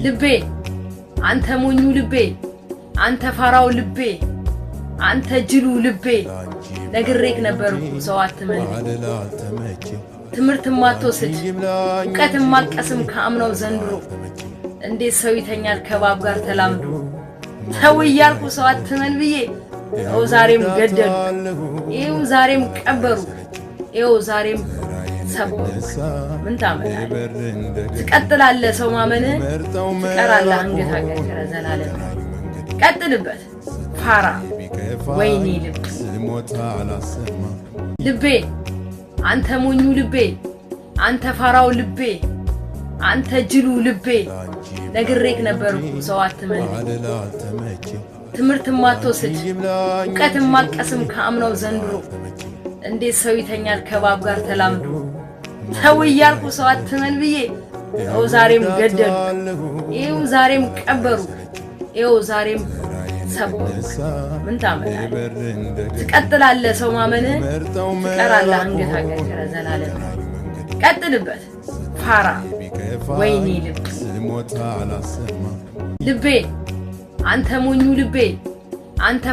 ልቤ አንተ ሞኙ ልቤ አንተ ፋራው ልቤ አንተ ጅሉ ልቤ ነግሬክ ነበርኩ ሰው አትመን ትምርት ማትወስድ ዕውቀት ማቀስም ካምነው ዘንድሮ እንዴት ሰው ይተኛል ከባብ ጋር ተላምዶ ሰው ይያልኩ ሰው አትመን ብዬ ሰው ዛሬም ገደሉ ይው ዛሬም ቀበሩ ይው ዛሬም ሰበሩ ምን ታመናለህ ትቀጥላለህ ሰው ማመን ትቀራለህ አንገት አገር ዘላለም ቀጥልበት ፋራ ወይኔ ልቤ አንተ ሞኙ ልቤ አንተ ፋራው ልቤ አንተ ጅሉ ልቤ ነግሬክ ነበርኩ ሰው አትመን ትምርት ማትወስድ ዕውቀት ማቀስም ካምነው ዘንድሮ እንዴት ሰው ይተኛል ከባብ ጋር ተላምዶ ሰው ይያልኩ ሰው አትመን ብዬ ሰው ዛሬም ገደሉ ይው ዛሬም ቀበሩ ይው ዛሬም ሰበሩ ምን ታመናለህ ትቀጥላለህ ሰው ማመን ትቀራለህ አንገት አገር ዘላለም ቀጥልበት ፋራ ወይኔ ልቤ አንተ ሞኙ ልቤ አንተ